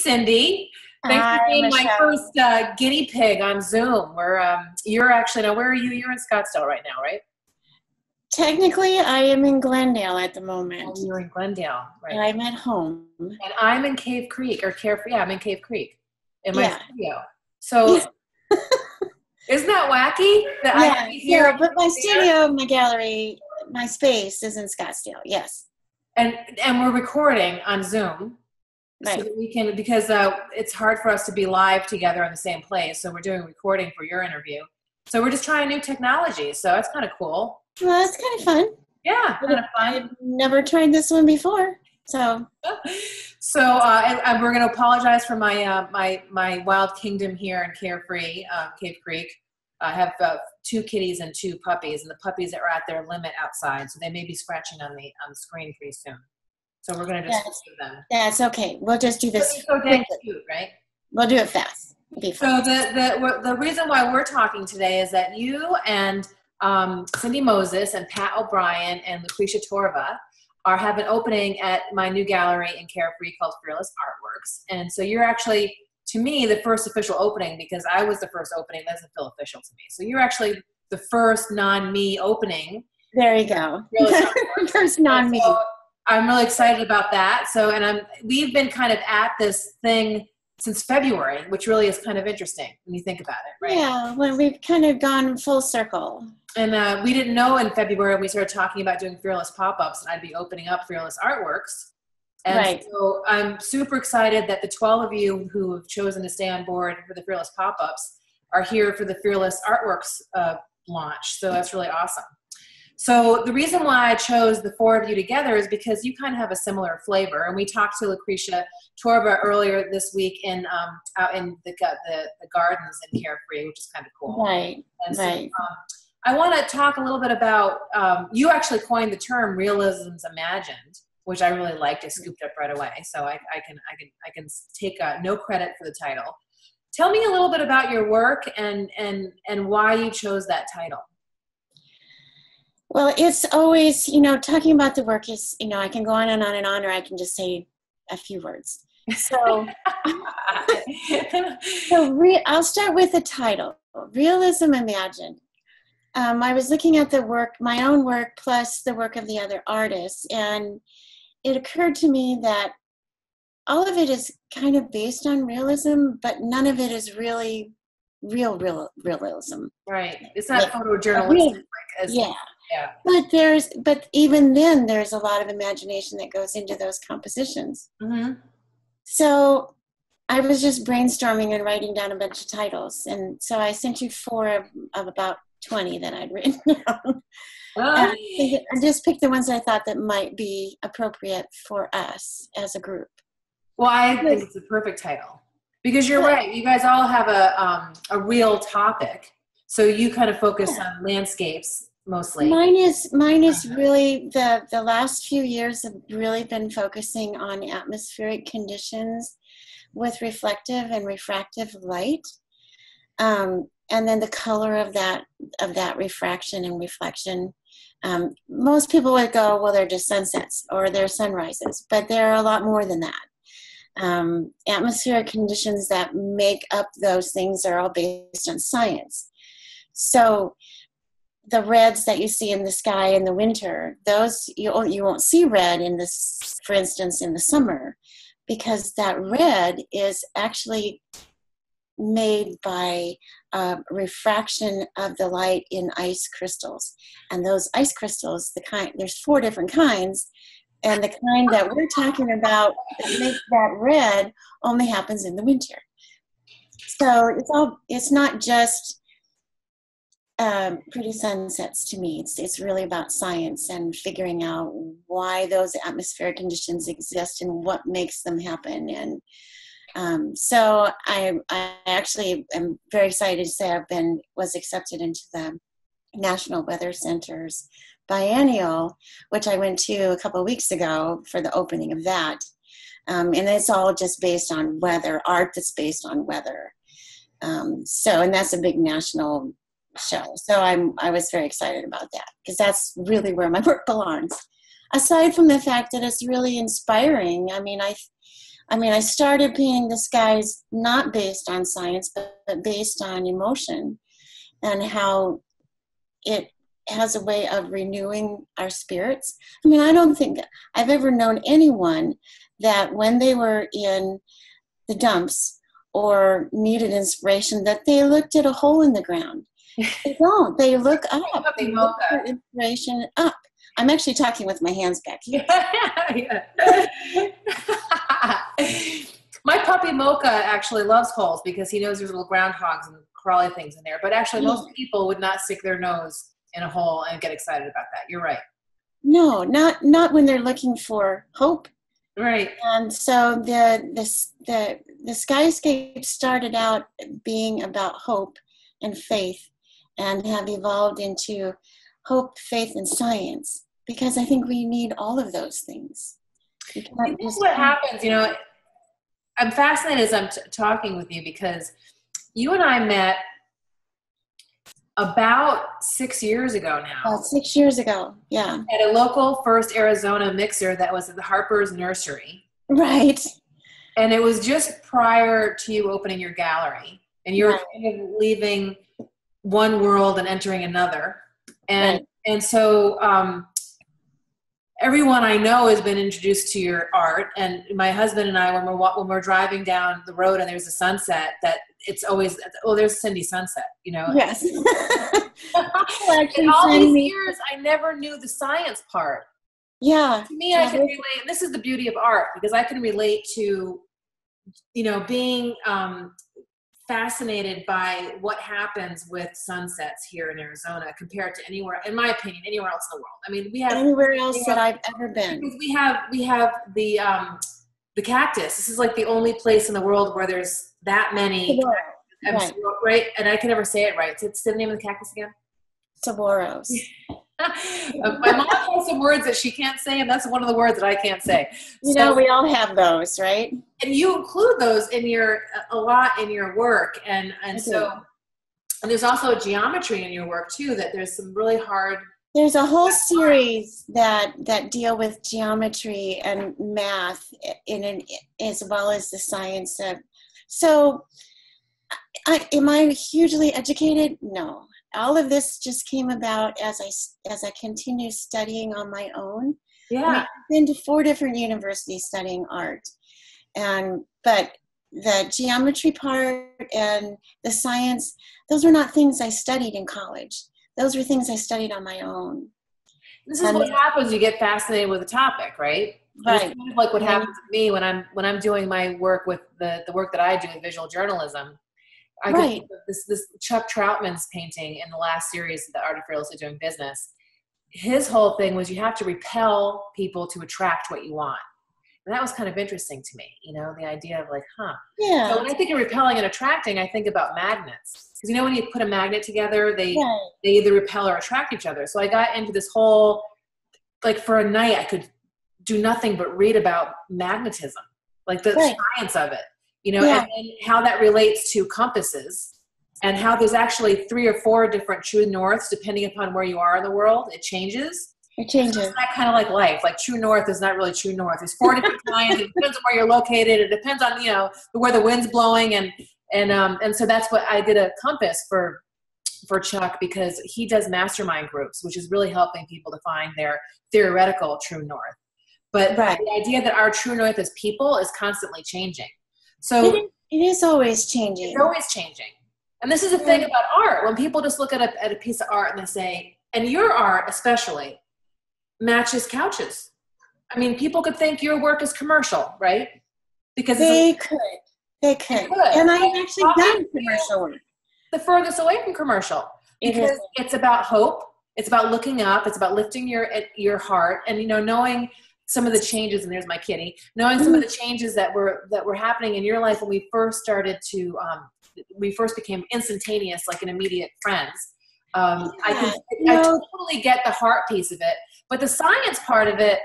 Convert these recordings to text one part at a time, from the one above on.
Cindy. Thanks for Hi, being my Michelle. first guinea pig on Zoom. You're actually, now where are you? You're in Scottsdale right now, right? Technically, I am in Glendale at the Oh, moment. you're in Glendale, right. And I'm at home. And I'm in Cave Creek, or Carefree. Yeah, I'm in Cave Creek in my Yeah. studio. So isn't that wacky that I Yeah, can be here yeah, but my there? studio, my gallery, my space is in Scottsdale. Yes. And we're recording on Zoom. So Right. that we can, because it's hard for us to be live together in the same place. So we're doing recording for your interview. So we're just trying new technology. So that's kind of cool. Well, that's kind of fun. Yeah, kind of fun. I've never tried this one before. So, So and we're going to apologize for my wild kingdom here in Carefree, Cave Creek. I have 2 kitties and 2 puppies, and the puppies are at their limit outside, so they may be scratching on the screen pretty soon. So we're going to just forgive them. that's okay. We'll just do this. So dang cute, right? We'll do it fast. Be So fun. the reason why we're talking today is that you and Cindy Moses and Pat O'Brien and Lucretia Torva have an opening at my new gallery in Carefree called Fearless Artworks. And so you're actually, to me, the first official opening, because I was the first opening. That doesn't feel official to me. So you're actually the first non-me opening. There you go. Fearless Artworks. First non-me. So I'm really excited about that. So, and we've been kind of at this thing since February, which really is kind of interesting when you think about it, right? Yeah, well, we've kind of gone full circle. And we didn't know in February when we started talking about doing Fearless pop-ups, and I'd be opening up Fearless Artworks. And right. So I'm super excited that the 12 of you who have chosen to stay on board for the Fearless pop-ups are here for the Fearless Artworks launch. So that's really awesome. So the reason why I chose the 4 of you together is because you kind of have a similar flavor. And we talked to Lucretia Torva earlier this week out in the gardens in Carefree, which is kind of cool. Right, and right. So, I want to talk a little bit about, you actually coined the term Realism's Imagined, which I really liked. I scooped up right away. So I can take no credit for the title. Tell me a little bit about your work and why you chose that title. Well, it's always, talking about the work is, I can go on and on and on, or I can just say a few words. So, I'll start with the title, Realism Imagine. I was looking at the work, my own work, plus the work of the other artists, and it occurred to me that all of it is kind of based on realism, but none of it is really realism. Right. It's not photojournalistic. Yeah. But even then, there's a lot of imagination that goes into those compositions. Mm-hmm. So I was just brainstorming and writing down a bunch of titles. And so I sent you 4 of about 20 that I'd written down. I just picked the ones that I thought that might be appropriate for us as a group. Well, I think it's a perfect title. Because you're right. You guys all have a real topic. So you kind of focus on landscapes. Mostly. Mine is really the last few years have really been focusing on atmospheric conditions with reflective and refractive light, and then the color of that refraction and reflection. Most people would go, well, they're just sunsets or they're sunrises, but they're a lot more than that. Atmospheric conditions that make up those things are all based on science. So the reds that you see in the sky in the winter, those you won't see red in this, for instance, in the summer, because that red is actually made by refraction of the light in ice crystals. And those ice crystals, there's 4 different kinds, and the kind that we're talking about that makes that red only happens in the winter. So it's not just pretty sunsets to me. It's really about science and figuring out why those atmospheric conditions exist and what makes them happen. And so I actually am very excited to say was accepted into the National Weather Center's biennial, which I went to a couple of weeks ago for the opening of that. And it's all just based on weather, art that's based on weather. And that's a big national show. So I was very excited about that because that's really where my work belongs. Aside from the fact that it's really inspiring. I mean, I mean, I started painting the skies not based on science, but based on emotion and how it has a way of renewing our spirits. I mean, I don't think I've ever known anyone that when they were in the dumps or needed inspiration, that they looked at a hole in the ground. They don't. They look up. They look for inspiration up. I'm actually talking with my hands back here. My puppy Mocha actually loves holes because he knows there's little groundhogs and crawly things in there. But actually, most people would not stick their nose in a hole and get excited about that. You're right. No, not when they're looking for hope. Right. And so the skyscape started out being about hope and faith, and have evolved into hope, faith, and science, because I think we need all of those things. This is what happens, you know. I'm fascinated as I'm talking with you because you and I met about 6 years ago now. About 6 years ago, yeah. At a local First Arizona mixer that was at the Harper's Nursery. Right. And it was just prior to you opening your gallery. And you were kind of leaving one world and entering another. And so everyone I know has been introduced to your art. And my husband and I, when we're driving down the road and there's a sunset, that it's always, oh, there's Cyndy Sunset, you know? Yes. In all these years, I never knew the science part. Yeah. To me, I can relate, and this is the beauty of art, because I can relate to, you know, being fascinated by what happens with sunsets here in Arizona compared to anywhere, in my opinion, anywhere else in the world. I mean, we have anywhere else that I've ever been. Because we have the cactus. This is like the only place in the world where there's that many. Right? And I can never say it right. It's the name of the cactus again? Saboros. My mom has some words that she can't say, and that's one of the words that I can't say. You know, we all have those, right? And you include those in a lot in your work, and there's also a geometry in your work too. That there's some really hard. There's a whole series that deal with geometry and math as well as the science of. So, am I hugely educated? No. All of this just came about as I continue studying on my own. Yeah. I've been to 4 different universities studying art. But the geometry part and the science, those were not things I studied in college. Those were things I studied on my own. This is what happens. You get fascinated with a topic, right? Right. It's kind of like what happens with me when I'm doing my work with the work that I do with visual journalism. I could think of this Chuck Troutman's painting in the last series of the Art of Fearlessly Doing Business. His whole thing was you have to repel people to attract what you want. And that was kind of interesting to me, you know, the idea of like, Yeah. So when I think of repelling and attracting, I think about magnets. Because, you know, when you put a magnet together, they either repel or attract each other. So I got into this whole, like for a night, I could do nothing but read about magnetism, like the science of it. You know, and how that relates to compasses, and how there's actually 3 or 4 different true norths depending upon where you are in the world. It changes. It changes. So it's not kind of like life. Like true north is not really true north. There's 4 different kinds. It depends on where you're located. It depends on, you know, where the wind's blowing, and so that's what I did a compass for Chuck, because he does mastermind groups, which is really helping people to find their theoretical true north. But the idea that our true north as people is constantly changing. So it is always changing. It's always changing. And this is the thing about art. When people just look at a piece of art and they say, and your art especially matches couches. I mean, people could think your work is commercial, right? Because they could. And I've actually done commercial work. The furthest away from commercial. Because it's about hope. It's about looking up. It's about lifting your heart, and, you know, knowing some of the changes, and there's my kitty, knowing some of the changes that were happening in your life when we first started to, we first became instantaneous, like an immediate friends. I totally get the heart piece of it, but the science part of it,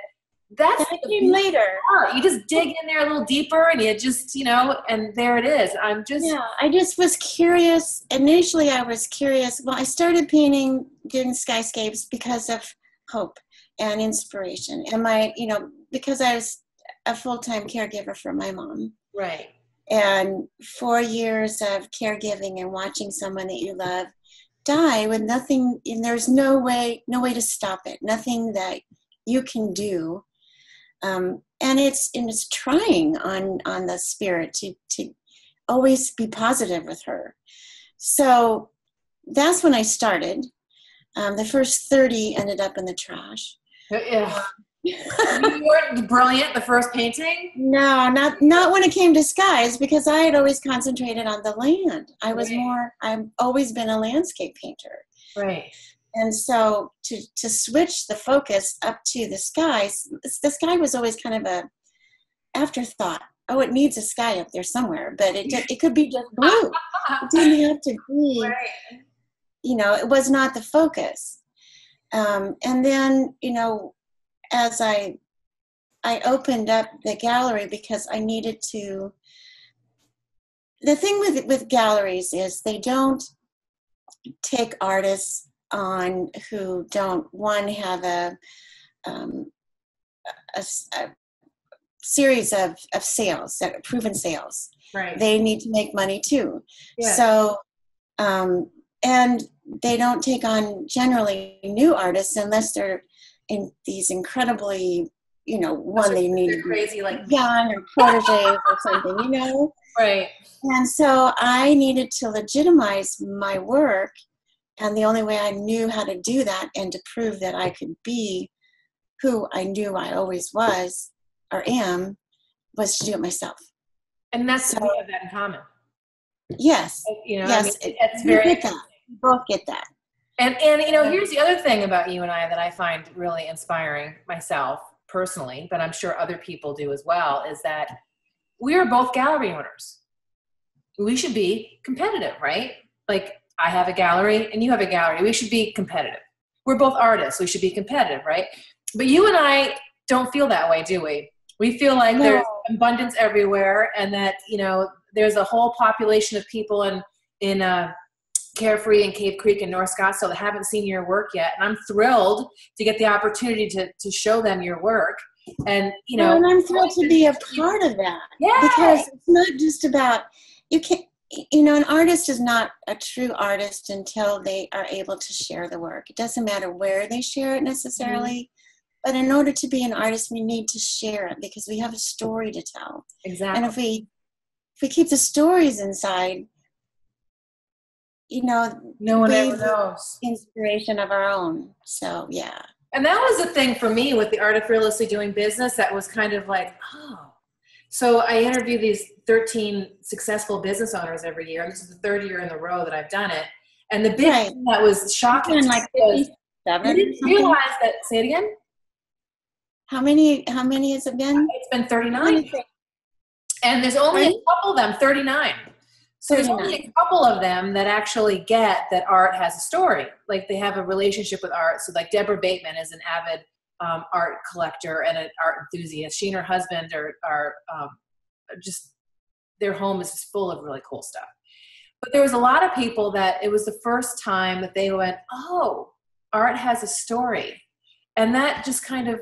that came later. Part. You just dig in there a little deeper, and you just, you know, and there it is. I just was curious. Initially, I was curious. Well, I started doing skyscapes because of hope and inspiration. And because a full-time caregiver for my mom. Right. And 4 years of caregiving and watching someone that you love die with nothing, and there's no way to stop it, nothing that you can do. And it's trying on the spirit to always be positive with her. So that's when I started. The first 30 ended up in the trash. Yeah. You weren't brilliant the first painting? No, not when it came to skies, because I had always concentrated on the land. I've always been a landscape painter. Right. And so to switch the focus up to the skies, the sky was always kind of a afterthought. Oh, it needs a sky up there somewhere, but it could be just blue. It didn't have to be, right. It was not the focus. And then, as I opened up the gallery, because I needed to, the thing with galleries is they don't take artists on who don't, one, have a series of sales, that proven sales. Right. They need to make money too. Yeah. So, and they don't take on generally new artists unless they're in these incredibly, they need to be crazy, like young or proteges or something, Right. And so I needed to legitimize my work, and the only way I knew how to do that and to prove that I could be who I knew I always was or am was to do it myself. And that's we have that in common. Yes. Yes. It's very get that. We both get that. And here's the other thing about you and I that I find really inspiring myself personally, but I'm sure other people do as well, is that we are both gallery owners. We should be competitive, right? Like I have a gallery and you have a gallery. We should be competitive. We're both artists. We should be competitive, right? But you and I don't feel that way, do we? We feel like there's abundance everywhere, and that, there's a whole population of people in Carefree and Cave Creek and North Scottsdale that haven't seen your work yet. And I'm thrilled to get the opportunity to show them your work. And, and I'm thrilled to be a part of that. Yeah. Because it's not just about, an artist is not a true artist until they are able to share the work. It doesn't matter where they share it necessarily. Mm-hmm. But in order to be an artist, we need to share it because we have a story to tell. Exactly. And if we keep the stories inside, no one ever knows. Inspiration of our own. So, yeah. And that was the thing for me with the Art of Fearlessly Doing Business. That was kind of like, So I interview these 13 successful business owners every year. And this is the third year in a row that I've done it. And the big thing that was shocking was, you didn't realize that, say it again? How many has it been? It's been 39. And there's only a couple of them, 39. So there's only a couple of them that actually get that art has a story. Like they have a relationship with art. So like Deborah Bateman is an avid art collector and an art enthusiast. She and her husband are just, their home is just full of really cool stuff. But there was a lot of people that it was the first time that they went, oh, art has a story. And that just kind of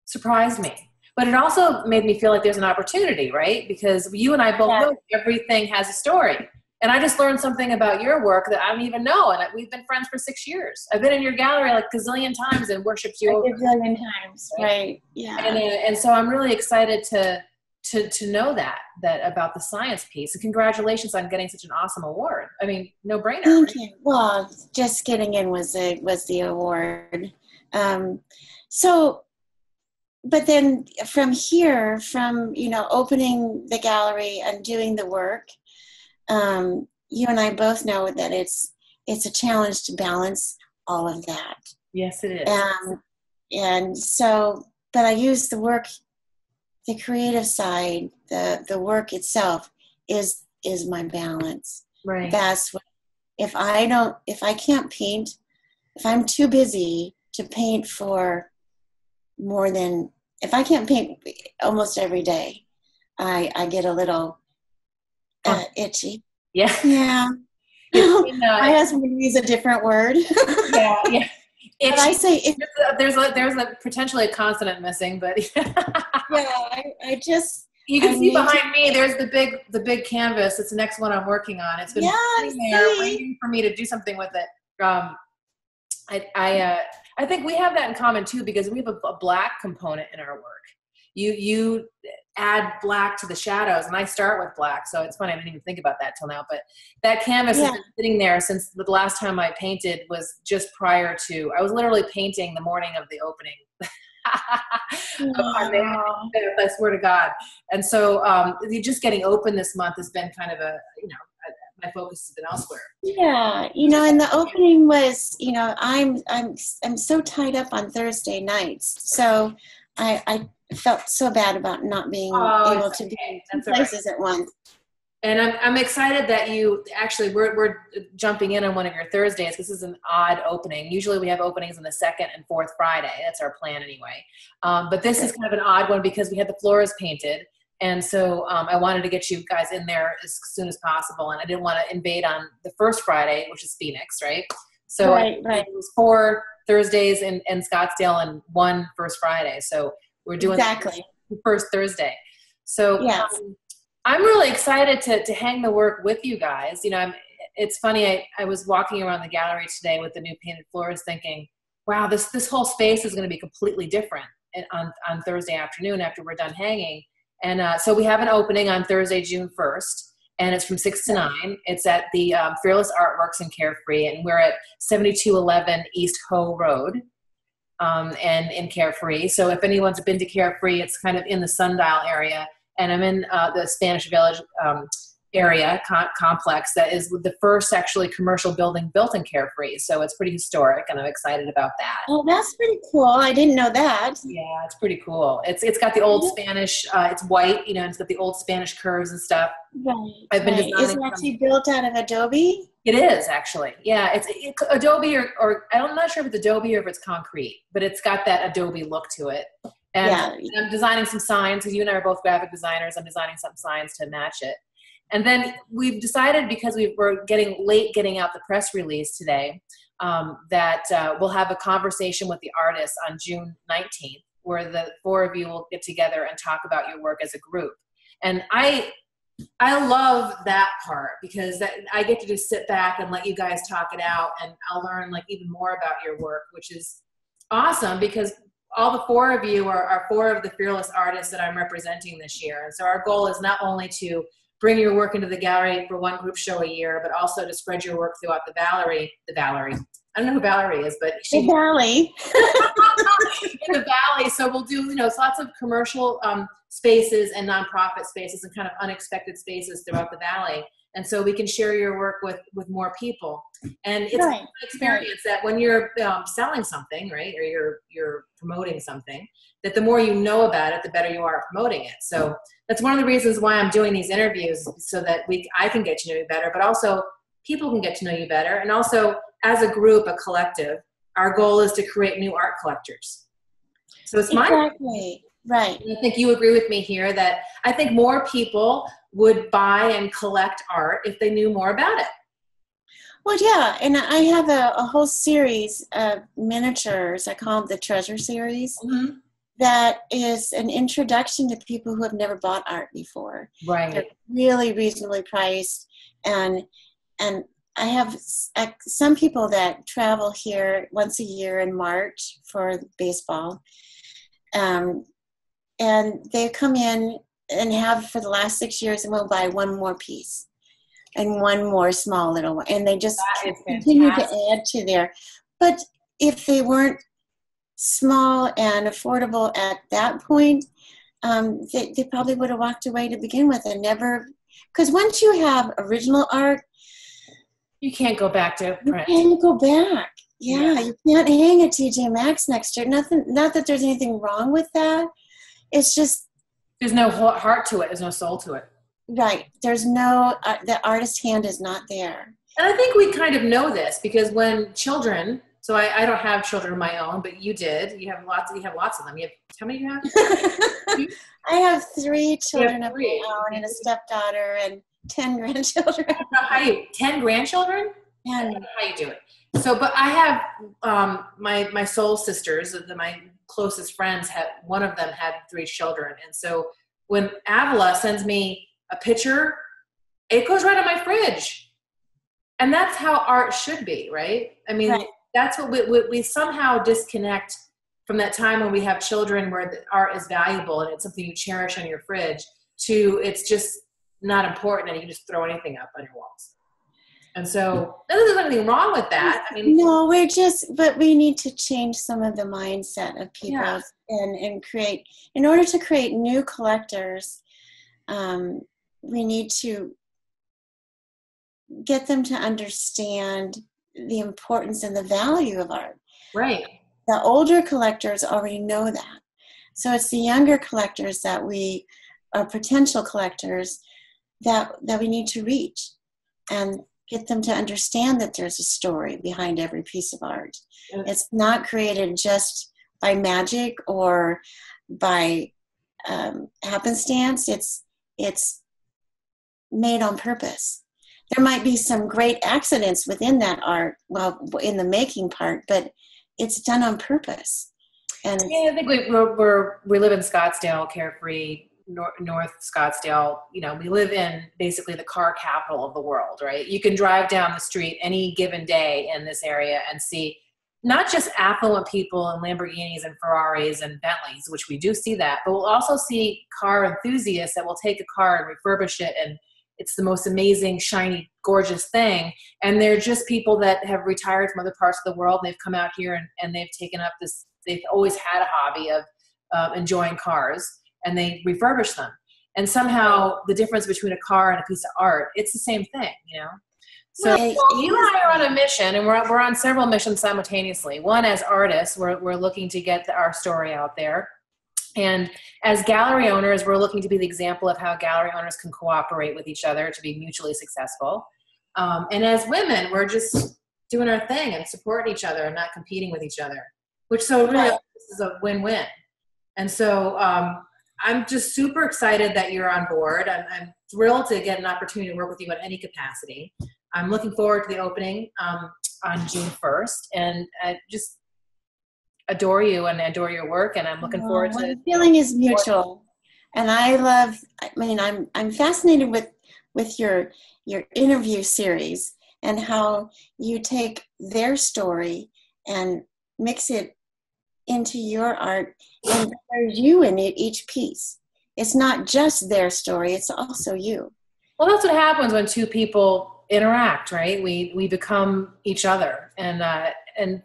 surprised me. But it also made me feel like there's an opportunity, right? Because you and I both know everything has a story. And I just learned something about your work that I don't even know. And we've been friends for 6 years. I've been in your gallery like a gazillion times and worshipped you. A gazillion times, right? Yeah. And so I'm really excited to know that about the science piece. And congratulations on getting such an awesome award. I mean, no brainer. Thank you. Well, just getting in was the award. But then from here, opening the gallery and doing the work, you and I both know that it's a challenge to balance all of that. Yes, it is. And so, but I use the work, the creative side, the work itself is my balance. Right. That's what, if I can't paint, if I'm too busy to paint for more than, if I can't paint almost every day, I get a little itchy. Yeah. Yeah. My husband would use a different word. Yeah. But I say it, there's a potentially a consonant missing, but yeah, I just you can I see need behind me. There's the big canvas. It's the next one I'm working on. It's been sitting there waiting for me to do something with it. I think we have that in common too, because we have a black component in our work. You add black to the shadows, and I start with black, so it's funny I didn't even think about that till now. But that canvas has been sitting there since the last time I painted was just prior to. I was literally painting the morning of the opening. I swear to God. And so just getting open this month has been kind of my focus has been elsewhere. Yeah, and the opening was, I'm so tied up on Thursday nights, so I felt so bad about not being able to be in two places at once. And I'm excited that you actually we're jumping in on one of your Thursdays. This is an odd opening. Usually we have openings on the second and fourth Friday. That's our plan anyway. But this is kind of an odd one because we had the floors painted. And so I wanted to get you guys in there as soon as possible. And I didn't want to invade on the first Friday, which is Phoenix, right? So it was 4 Thursdays in Scottsdale and 1 first Friday. So we're doing the first Thursday. So I'm really excited to hang the work with you guys. It's funny. I was walking around the gallery today with the new painted floors thinking, wow, this whole space is going to be completely different on Thursday afternoon after we're done hanging. And so we have an opening on Thursday, June 1st, and it's from 6 to 9. It's at the Fearless Artworks in Carefree, and we're at 7211 East Hoe Road and in Carefree. So if anyone's been to Carefree, it's kind of in the Sundial area. And I'm in the Spanish Village area complex that is the first actually commercial building built in Carefree. So it's pretty historic, and I'm excited about that. Oh, that's pretty cool. I didn't know that. Yeah, it's pretty cool. It's got the old Spanish, it's white, it's got the old Spanish curves and stuff. Right. I've been designing. Is it actually built out of Adobe? It is actually. Yeah, it's Adobe or I'm not sure if it's Adobe or if it's concrete, but it's got that Adobe look to it. And I'm designing some signs, because you and I are both graphic designers. I'm designing some signs to match it. And then we've decided, because we were getting out the press release today, that we'll have a conversation with the artists on June 19th, where the 4 of you will get together and talk about your work as a group. And I love that part, because I get to just sit back and let you guys talk it out, and I'll learn even more about your work, which is awesome, because all the 4 of you are 4 of the fearless artists that I'm representing this year. And so our goal is not only to bring your work into the gallery for one group show a year, but also to spread your work throughout the Valerie. I don't know who Valerie is, but the Valley. In the Valley. So we'll do, lots of commercial spaces and nonprofit spaces and kind of unexpected spaces throughout the Valley. And so we can share your work with more people. And it's an experience that when you're selling something, right, or you're promoting something, that the more you know about it, the better you are at promoting it. So that's one of the reasons why I'm doing these interviews, so that I can get to know you better, but also people can get to know you better. And also, as a group, a collective, our goal is to create new art collectors. So it's my right. And I think you agree with me here that I think more people would buy and collect art if they knew more about it. Well, yeah, and I have a whole series of miniatures. I call them the Treasure Series. Mm-hmm. That is an introduction to people who have never bought art before. Right. They're really reasonably priced, and I have some people that travel here once a year in March for baseball, and they come in and have for the last 6 years, and will buy one more piece and one more small little one, and they just continue to add to there. But if they weren't small and affordable at that point, they probably would have walked away to begin with, and never, because once you have original art, you can't go back to print. You can't go back. Yeah, you can't hang a TJ Maxx next year. Nothing. Not that there's anything wrong with that. It's just there's no heart to it. There's no soul to it. Right. There's no the artist's hand is not there. And I think we kind of know this, because when children. So I don't have children of my own, but you did. You have lots of them. How many do you have? I have 3 children of my own, and a stepdaughter, and 10 grandchildren. 10 grandchildren? And how you do it. So, but I have my soul sisters, my closest friends, one of them had 3 children, and so when Avila sends me a picture, it goes right on my fridge, and that's how art should be, right? I mean, right. that's what we somehow disconnect from that time when we have children, where the art is valuable and it's something you cherish on your fridge, to it's just not important and you can just throw anything up on your walls. And so there's nothing wrong with that. I mean, no, but we need to change some of the mindset of people, Yeah. and create, in order to create new collectors, we need to get them to understand the importance and the value of art. right. The older collectors already know that. So it's the younger collectors that are potential collectors that we need to reach and get them to understand that there's a story behind every piece of art. It's not created just by magic or by happenstance. It's made on purpose. There might be some great accidents within that art, well, in the making part, but it's done on purpose. And yeah, I think we live in Scottsdale, carefree, North Scottsdale. You know, we live in basically the car capital of the world, right? You can drive down the street any given day in this area and see not just affluent people and Lamborghinis and Ferraris and Bentleys, which we do see that, but we'll also see car enthusiasts that will take a car and refurbish it, and it's the most amazing, shiny, gorgeous thing. And they're just people that have retired from other parts of the world, and they've come out here and they've taken up this, they've always had a hobby of enjoying cars, and they refurbish them. And somehow the difference between a car and a piece of art, it's the same thing, you know? So Right. you and I are on a mission, and we're on several missions simultaneously. One, as artists, we're looking to get our story out there. And as gallery owners, we're looking to be the example of how gallery owners can cooperate with each other to be mutually successful. And as women, we're just doing our thing and supporting each other and not competing with each other, which so really this is a win-win. And so I'm just super excited that you're on board. I'm thrilled to get an opportunity to work with you in any capacity. I'm looking forward to the opening on June 1st, and I just adore you and adore your work, and I'm looking forward to. The feeling is mutual, and I'm fascinated with your interview series and how you take their story and mix it into your art, and there's you in each piece. It's not just their story, it's also you. Well, that's what happens when two people interact, right? We become each other, and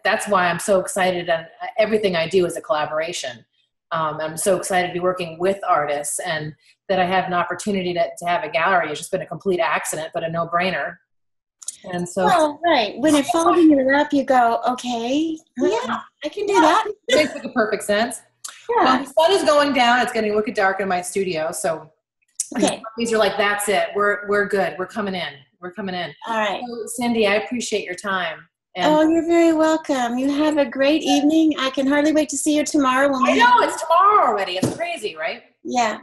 that's why I'm so excited, and everything I do is a collaboration. I'm so excited to be working with artists, and that I have an opportunity to have a gallery. It's just been a complete accident, but a no-brainer. And so, well, right, when it falls in your lap, you go, okay, yeah, I can do that. It makes like a perfect sense. Yeah. Well, the sun is going down. It's getting wicked dark in my studio, so Okay. these are like, that's it. We're good. We're coming in. We're coming in. All right. So, Cyndy, I appreciate your time. And you're very welcome. You have a great evening. I can hardly wait to see you tomorrow. I know, it's tomorrow already. It's crazy, right? Yeah.